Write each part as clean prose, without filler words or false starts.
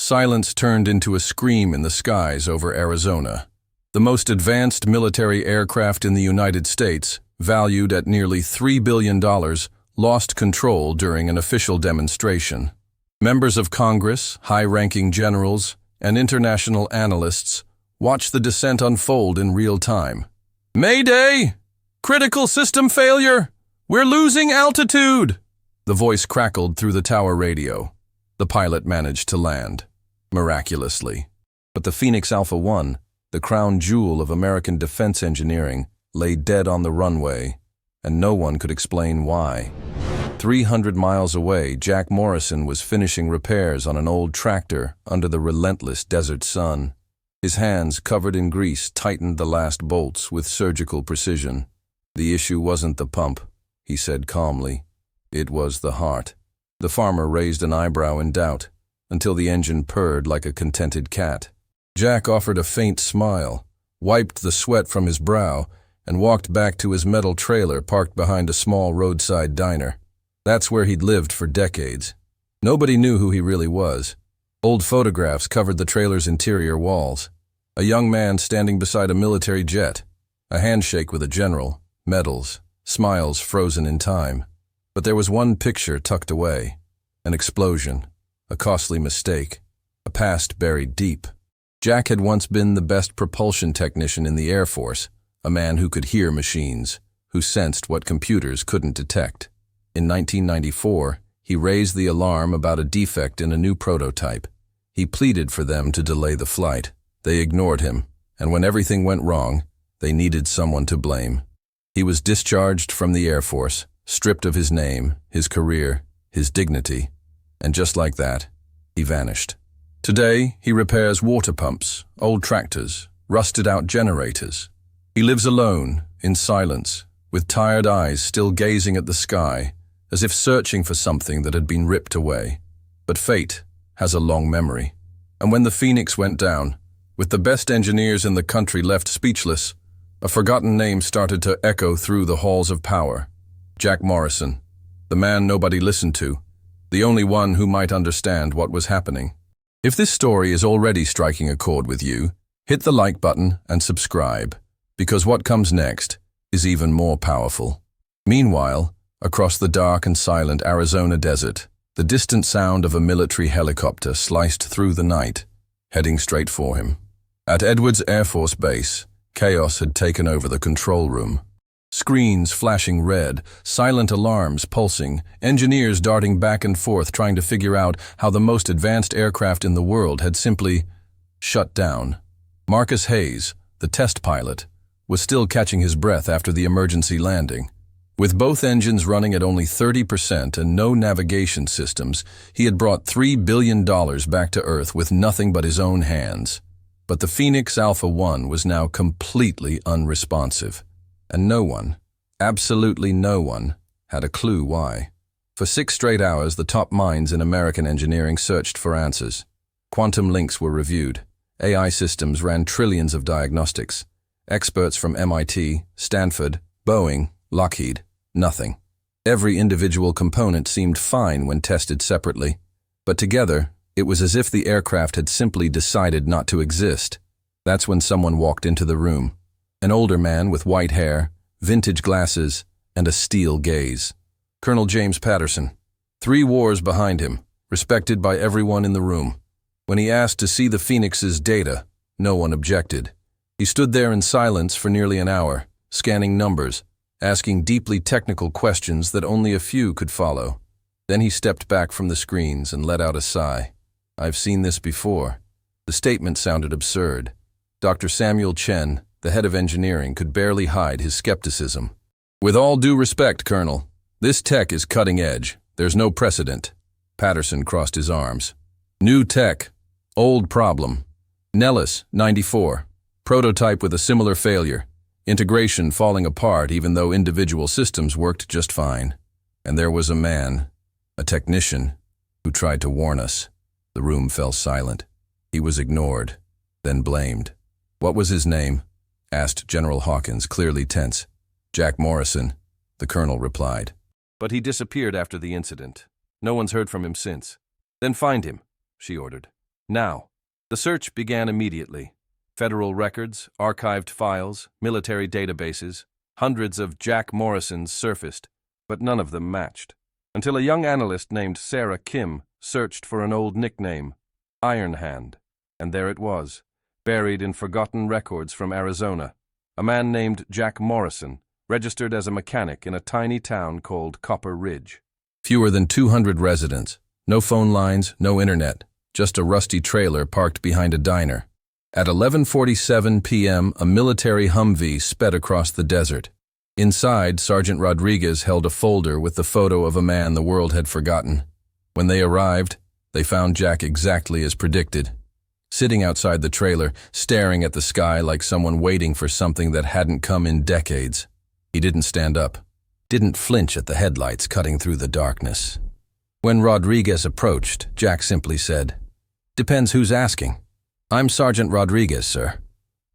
Silence turned into a scream in the skies over Arizona. The most advanced military aircraft in the United States, valued at nearly $3 billion, lost control during an official demonstration. Members of Congress, high-ranking generals, and international analysts watched the descent unfold in real time. "Mayday! Critical system failure! We're losing altitude!" The voice crackled through the tower radio. The pilot managed to land, miraculously. But the Phoenix Alpha 1, the crown jewel of American defense engineering, lay dead on the runway, and no one could explain why. 300 miles away, Jack Morrison was finishing repairs on an old tractor under the relentless desert sun. His hands, covered in grease, tightened the last bolts with surgical precision. "The issue wasn't the pump," he said calmly. "It was the heart." The farmer raised an eyebrow in doubt, until the engine purred like a contented cat. Jack offered a faint smile, wiped the sweat from his brow, and walked back to his metal trailer parked behind a small roadside diner. That's where he'd lived for decades. Nobody knew who he really was. Old photographs covered the trailer's interior walls. A young man standing beside a military jet, a handshake with a general, medals, smiles frozen in time. But there was one picture tucked away. An explosion, a costly mistake, a past buried deep. Jack had once been the best propulsion technician in the Air Force, a man who could hear machines, who sensed what computers couldn't detect. In 1994, he raised the alarm about a defect in a new prototype. He pleaded for them to delay the flight. They ignored him, and when everything went wrong, they needed someone to blame. He was discharged from the Air Force, stripped of his name, his career, his dignity, and just like that, he vanished. Today, he repairs water pumps, old tractors, rusted-out generators. He lives alone, in silence, with tired eyes still gazing at the sky, as if searching for something that had been ripped away. But fate has a long memory. And when the Phoenix went down, with the best engineers in the country left speechless, a forgotten name started to echo through the halls of power. Jack Morrison, the man nobody listened to, the only one who might understand what was happening. If this story is already striking a chord with you, hit the like button and subscribe, because what comes next is even more powerful. Meanwhile, across the dark and silent Arizona desert, the distant sound of a military helicopter sliced through the night, heading straight for him. At Edwards Air Force Base, chaos had taken over the control room. Screens flashing red, silent alarms pulsing, engineers darting back and forth trying to figure out how the most advanced aircraft in the world had simply shut down. Marcus Hayes, the test pilot, was still catching his breath after the emergency landing. With both engines running at only 30% and no navigation systems, he had brought $3 billion back to Earth with nothing but his own hands. But the Phoenix Alpha 1 was now completely unresponsive. And no one, absolutely no one, had a clue why. For 6 straight hours, the top minds in American engineering searched for answers. Quantum links were reviewed. AI systems ran trillions of diagnostics. Experts from MIT, Stanford, Boeing, Lockheed, nothing. Every individual component seemed fine when tested separately, but together, it was as if the aircraft had simply decided not to exist. That's when someone walked into the room. An older man with white hair, vintage glasses, and a steel gaze. Colonel James Patterson. 3 wars behind him, respected by everyone in the room. When he asked to see the Phoenix's data, no one objected. He stood there in silence for nearly an hour, scanning numbers, asking deeply technical questions that only a few could follow. Then he stepped back from the screens and let out a sigh. "I've seen this before." The statement sounded absurd. Dr. Samuel Chen, the head of engineering, could barely hide his skepticism. "With all due respect, Colonel, this tech is cutting edge. There's no precedent." Patterson crossed his arms. "New tech. Old problem. Nellis, 94. Prototype with a similar failure. Integration falling apart even though individual systems worked just fine. And there was a man, a technician, who tried to warn us." The room fell silent. He was ignored, then blamed. "What was his name?" asked General Hawkins, clearly tense. "Jack Morrison," the colonel replied. "But he disappeared after the incident. No one's heard from him since." "Then find him," she ordered. Now, the search began immediately. Federal records, archived files, military databases, hundreds of Jack Morrisons surfaced, but none of them matched. Until a young analyst named Sarah Kim searched for an old nickname, Iron Hand. And there it was, buried in forgotten records from Arizona. A man named Jack Morrison, registered as a mechanic in a tiny town called Copper Ridge. Fewer than 200 residents, no phone lines, no internet, just a rusty trailer parked behind a diner. At 11:47 p.m., a military Humvee sped across the desert. Inside, Sergeant Rodriguez held a folder with the photo of a man the world had forgotten. When they arrived, they found Jack exactly as predicted. Sitting outside the trailer, staring at the sky like someone waiting for something that hadn't come in decades. He didn't stand up, didn't flinch at the headlights cutting through the darkness. When Rodriguez approached, Jack simply said, "Depends who's asking. I'm Sergeant Rodriguez, sir.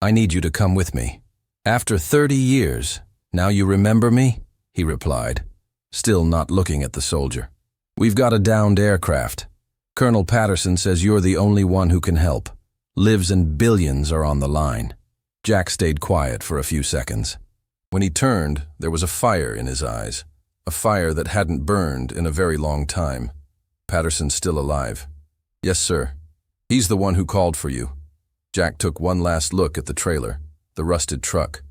I need you to come with me." "After 30 years, now you remember me?" he replied, still not looking at the soldier. "We've got a downed aircraft. Colonel Patterson says you're the only one who can help. Lives and billions are on the line." Jack stayed quiet for a few seconds. When he turned, there was a fire in his eyes, a fire that hadn't burned in a very long time. "Patterson's still alive?" "Yes, sir. He's the one who called for you." Jack took one last look at the trailer, the rusted truck,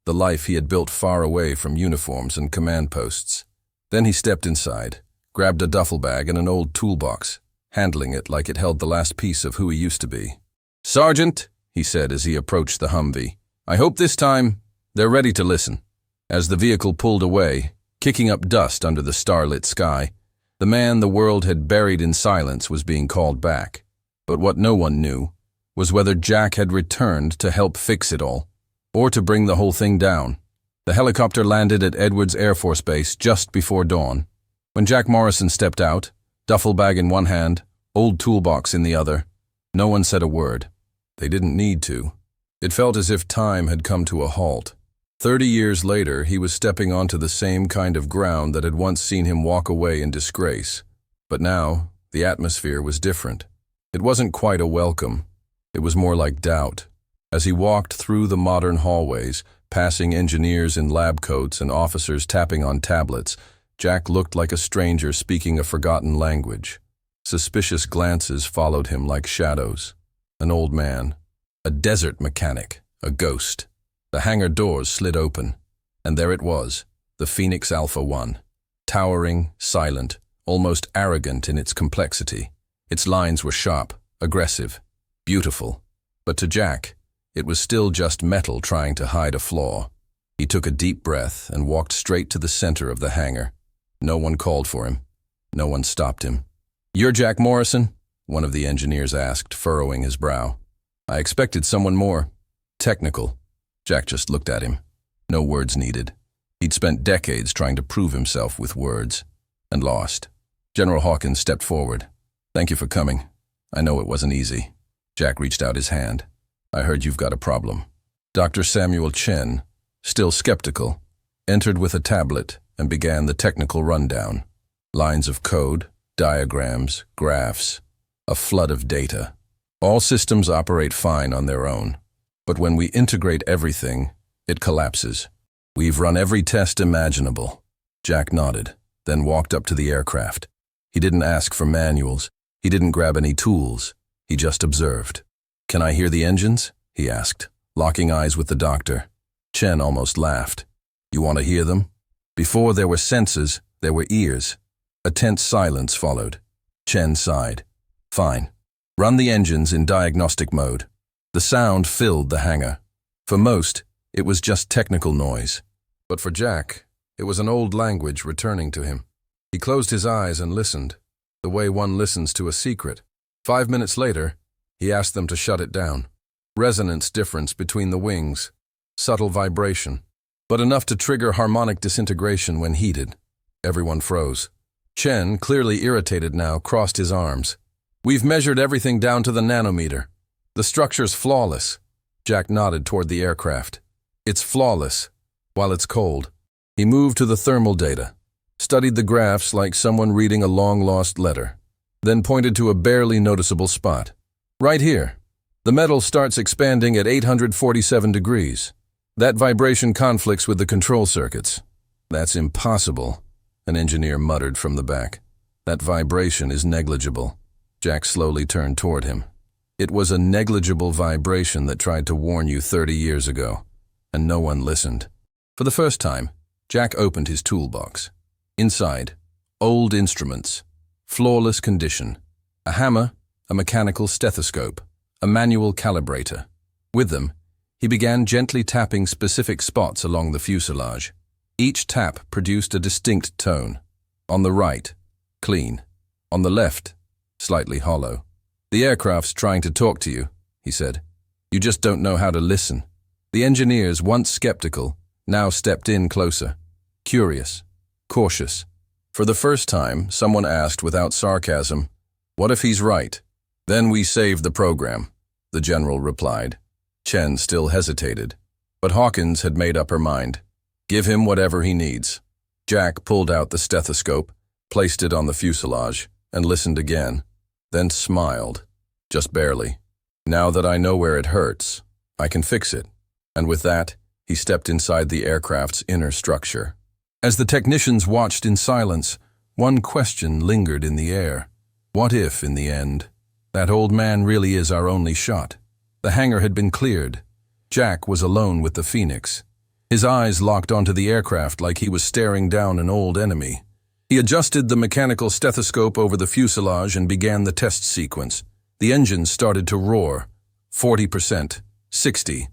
the life he had built far away from uniforms and command posts. Then he stepped inside, grabbed a duffel bag and an old toolbox, handling it like it held the last piece of who he used to be. "Sergeant," he said as he approached the Humvee, "I hope this time they're ready to listen." As the vehicle pulled away, kicking up dust under the starlit sky, the man the world had buried in silence was being called back. But what no one knew was whether Jack had returned to help fix it all, or to bring the whole thing down. The helicopter landed at Edwards Air Force Base just before dawn. When Jack Morrison stepped out, duffel bag in one hand, old toolbox in the other, no one said a word. They didn't need to. It felt as if time had come to a halt. 30 years later, he was stepping onto the same kind of ground that had once seen him walk away in disgrace. But now, the atmosphere was different. It wasn't quite a welcome. It was more like doubt. As he walked through the modern hallways, passing engineers in lab coats and officers tapping on tablets, Jack looked like a stranger speaking a forgotten language. Suspicious glances followed him like shadows. An old man, a desert mechanic, a ghost. The hangar doors slid open, and there it was, the Phoenix Alpha 1, towering, silent, almost arrogant in its complexity. Its lines were sharp, aggressive, beautiful, but to Jack, it was still just metal trying to hide a flaw. He took a deep breath and walked straight to the center of the hangar. No one called for him. No one stopped him. "You're Jack Morrison?" one of the engineers asked, furrowing his brow. "I expected someone more technical." Jack just looked at him. No words needed. He'd spent decades trying to prove himself with words, and lost. General Hawkins stepped forward. "Thank you for coming. I know it wasn't easy." Jack reached out his hand. "I heard you've got a problem." Dr. Samuel Chen, still skeptical, entered with a tablet and began the technical rundown. Lines of code, diagrams, graphs, a flood of data. All systems operate fine on their own. But when we integrate everything, it collapses. "We've run every test imaginable." Jack nodded, then walked up to the aircraft. He didn't ask for manuals. He didn't grab any tools. He just observed. "Can I hear the engines?" he asked, locking eyes with the doctor. Chen almost laughed. "You want to hear them?" Before there were senses, there were ears. A tense silence followed. Chen sighed. "Fine. Run the engines in diagnostic mode." The sound filled the hangar. For most, it was just technical noise. But for Jack, it was an old language returning to him. He closed his eyes and listened, the way one listens to a secret. 5 minutes later, he asked them to shut it down. Resonance difference between the wings, subtle vibration, but enough to trigger harmonic disintegration when heated. Everyone froze. Chen, clearly irritated now, crossed his arms. "We've measured everything down to the nanometer. The structure's flawless." Jack nodded toward the aircraft. "It's flawless, while it's cold." He moved to the thermal data, studied the graphs like someone reading a long-lost letter, then pointed to a barely noticeable spot. Right here. The metal starts expanding at 847 degrees. That vibration conflicts with the control circuits. That's impossible, an engineer muttered from the back. That vibration is negligible. Jack slowly turned toward him. It was a negligible vibration that tried to warn you 30 years ago, and no one listened. For the first time, Jack opened his toolbox. Inside, old instruments, flawless condition, a hammer, a mechanical stethoscope, a manual calibrator. With them, he began gently tapping specific spots along the fuselage. Each tap produced a distinct tone. On the right, clean. On the left, slightly hollow. "The aircraft's trying to talk to you," he said. "You just don't know how to listen." The engineers, once skeptical, now stepped in closer. Curious, cautious. For the first time, someone asked without sarcasm, "What if he's right?" "Then we save the program," the general replied. Chen still hesitated, but Hawkins had made up her mind. "Give him whatever he needs." Jack pulled out the stethoscope, placed it on the fuselage, and listened again, then smiled, just barely. "Now that I know where it hurts, I can fix it." And with that, he stepped inside the aircraft's inner structure. As the technicians watched in silence, one question lingered in the air. What if, in the end, that old man really is our only shot? The hangar had been cleared. Jack was alone with the Phoenix. His eyes locked onto the aircraft like he was staring down an old enemy. He adjusted the mechanical stethoscope over the fuselage and began the test sequence. The engines started to roar. 40%, 60.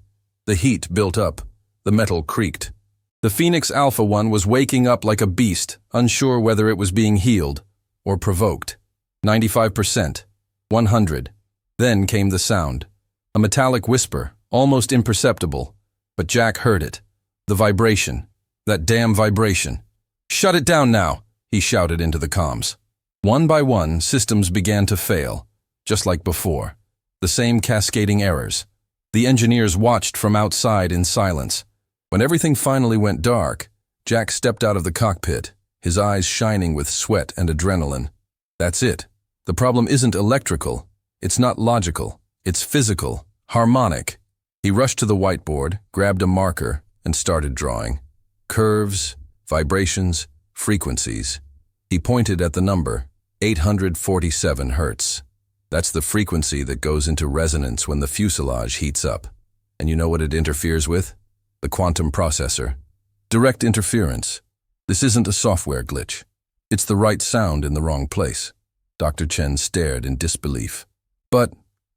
The heat built up. The metal creaked. The Phoenix Alpha One was waking up like a beast, unsure whether it was being healed or provoked. 95%, 100. Then came the sound. A metallic whisper, almost imperceptible, but Jack heard it. The vibration. That damn vibration. "Shut it down now," he shouted into the comms. One by one, systems began to fail, just like before. The same cascading errors. The engineers watched from outside in silence. When everything finally went dark, Jack stepped out of the cockpit, his eyes shining with sweat and adrenaline. That's it. The problem isn't electrical. It's not logical. It's physical, harmonic. He rushed to the whiteboard, grabbed a marker, and started drawing. Curves, vibrations, frequencies. He pointed at the number, 847 hertz. That's the frequency that goes into resonance when the fuselage heats up. And you know what it interferes with? The quantum processor. Direct interference. This isn't a software glitch. It's the right sound in the wrong place. Dr. Chen stared in disbelief. But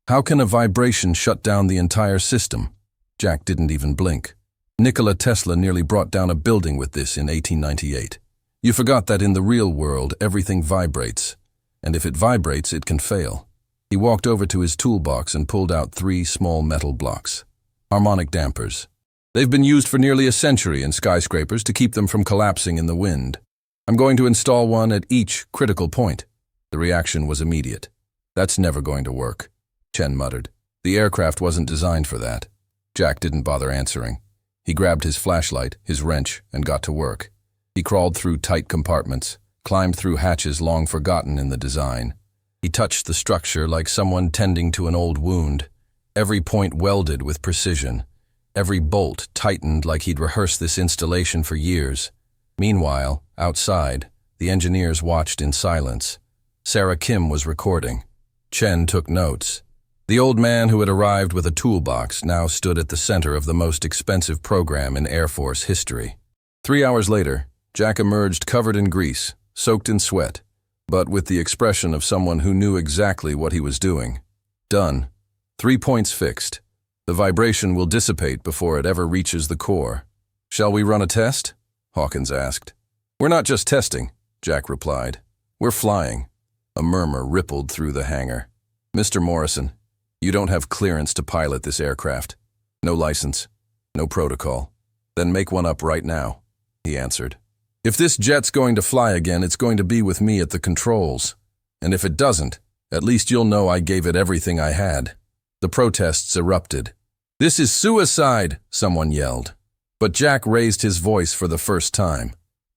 how can a vibration shut down the entire system? Jack didn't even blink. Nikola Tesla nearly brought down a building with this in 1898. You forgot that in the real world, everything vibrates. And if it vibrates, it can fail. He walked over to his toolbox and pulled out 3 small metal blocks. Harmonic dampers. They've been used for nearly a century in skyscrapers to keep them from collapsing in the wind. I'm going to install one at each critical point. The reaction was immediate. That's never going to work, Chen muttered. The aircraft wasn't designed for that. Jack didn't bother answering. He grabbed his flashlight, his wrench, and got to work. He crawled through tight compartments, climbed through hatches long forgotten in the design. He touched the structure like someone tending to an old wound. Every point welded with precision. Every bolt tightened like he'd rehearsed this installation for years. Meanwhile, outside, the engineers watched in silence. Sarah Kim was recording. Chen took notes. The old man who had arrived with a toolbox now stood at the center of the most expensive program in Air Force history. 3 hours later, Jack emerged covered in grease, soaked in sweat, but with the expression of someone who knew exactly what he was doing. Done. 3 points fixed. The vibration will dissipate before it ever reaches the core. Shall we run a test? Hawkins asked. We're not just testing, Jack replied. We're flying. A murmur rippled through the hangar. Mr. Morrison, you don't have clearance to pilot this aircraft. No license. No protocol. Then make one up right now, he answered. If this jet's going to fly again, it's going to be with me at the controls. And if it doesn't, at least you'll know I gave it everything I had. The protests erupted. This is suicide, someone yelled. But Jack raised his voice for the first time.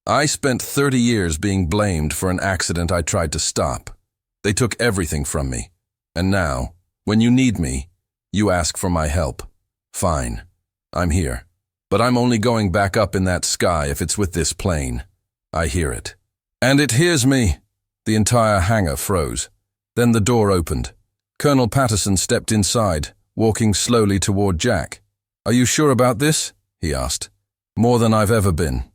I spent 30 years being blamed for an accident I tried to stop. They took everything from me. And now, When you need me, you ask for my help. Fine, I'm here. But I'm only going back up in that sky if it's with this plane. I hear it. And it hears me. The entire hangar froze. Then the door opened. Colonel Patterson stepped inside, walking slowly toward Jack. Are you sure about this? He asked. More than I've ever been.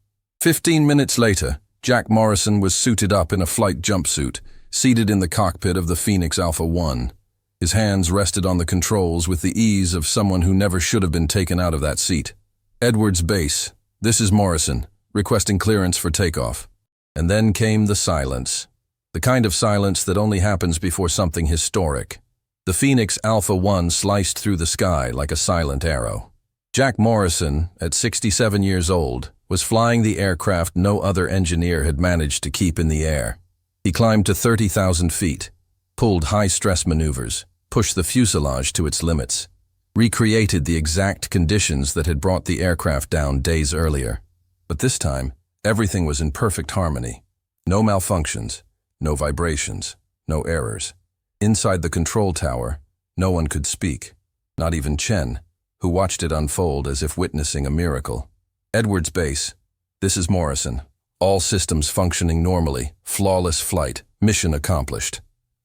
15 minutes later, Jack Morrison was suited up in a flight jumpsuit, seated in the cockpit of the Phoenix Alpha 1. His hands rested on the controls with the ease of someone who never should have been taken out of that seat. Edwards Base, this is Morrison, requesting clearance for takeoff. And then came the silence. The kind of silence that only happens before something historic. The Phoenix Alpha 1 sliced through the sky like a silent arrow. Jack Morrison, at 67 years old, was flying the aircraft no other engineer had managed to keep in the air. He climbed to 30,000 feet, pulled high-stress maneuvers, pushed the fuselage to its limits, recreated the exact conditions that had brought the aircraft down days earlier. But this time, everything was in perfect harmony. No malfunctions, no vibrations, no errors. Inside the control tower, no one could speak, not even Chen, who watched it unfold as if witnessing a miracle. Edwards Base, this is Morrison. All systems functioning normally, flawless flight, mission accomplished.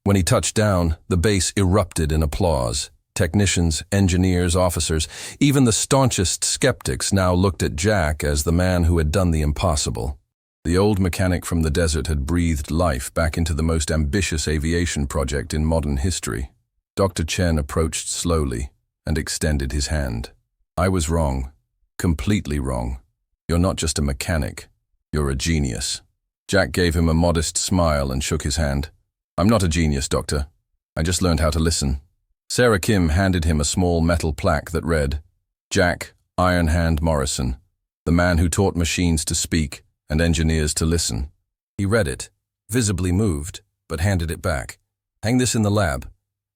When he touched down, the base erupted in applause. Technicians, engineers, officers, even the staunchest skeptics now looked at Jack as the man who had done the impossible. The old mechanic from the desert had breathed life back into the most ambitious aviation project in modern history. Dr. Chen approached slowly and extended his hand. I was wrong. Completely wrong. You're not just a mechanic. You're a genius. Jack gave him a modest smile and shook his hand. I'm not a genius, Doctor. I just learned how to listen. Sarah Kim handed him a small metal plaque that read, Jack Iron Hand Morrison, the man who taught machines to speak and engineers to listen. He read it, visibly moved, but handed it back. Hang this in the lab.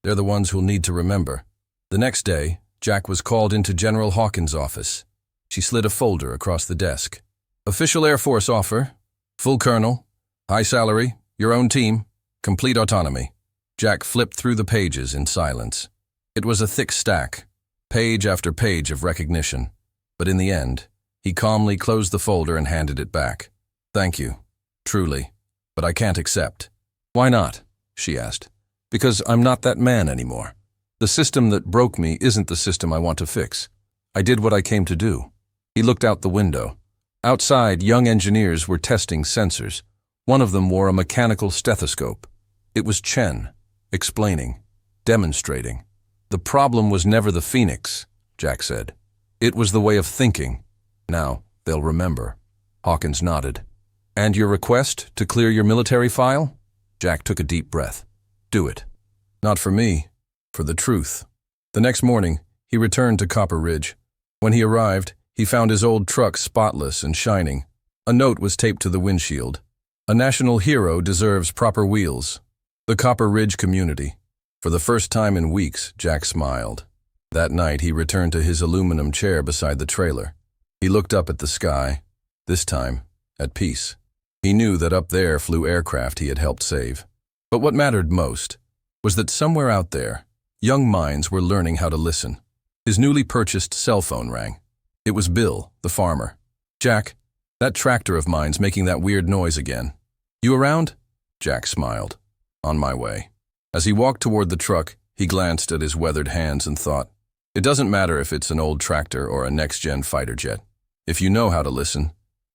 They're the ones who'll need to remember. The next day, Jack was called into General Hawkins' office. She slid a folder across the desk. Official Air Force offer, full colonel, high salary, your own team, complete autonomy. Jack flipped through the pages in silence. It was a thick stack, page after page of recognition. But in the end, he calmly closed the folder and handed it back. Thank you, truly, but I can't accept. Why not? She asked. Because I'm not that man anymore. The system that broke me isn't the system I want to fix. I did what I came to do. He looked out the window. Outside, young engineers were testing sensors. One of them wore a mechanical stethoscope. It was Chen, explaining, demonstrating. The problem was never the Phoenix, Jack said. It was the way of thinking. Now, they'll remember. Hawkins nodded. And your request to clear your military file? Jack took a deep breath. Do it. Not for me, for the truth. The next morning, he returned to Copper Ridge. When he arrived, he found his old truck spotless and shining. A note was taped to the windshield. A national hero deserves proper wheels. The Copper Ridge community. For the first time in weeks, Jack smiled. That night, he returned to his aluminum chair beside the trailer. He looked up at the sky, this time, at peace. He knew that up there flew aircraft he had helped save. But what mattered most was that somewhere out there, young minds were learning how to listen. His newly purchased cell phone rang. It was Bill, the farmer. Jack, that tractor of mine's making that weird noise again. You around? Jack smiled. On my way. As he walked toward the truck, he glanced at his weathered hands and thought, it doesn't matter if it's an old tractor or a next-gen fighter jet. If you know how to listen,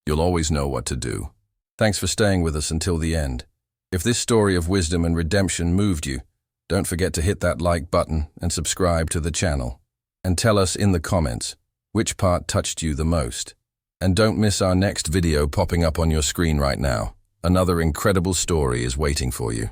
you'll always know what to do. Thanks for staying with us until the end. If this story of wisdom and redemption moved you, don't forget to hit that like button and subscribe to the channel. And tell us in the comments which part touched you the most. And don't miss our next video popping up on your screen right now. Another incredible story is waiting for you.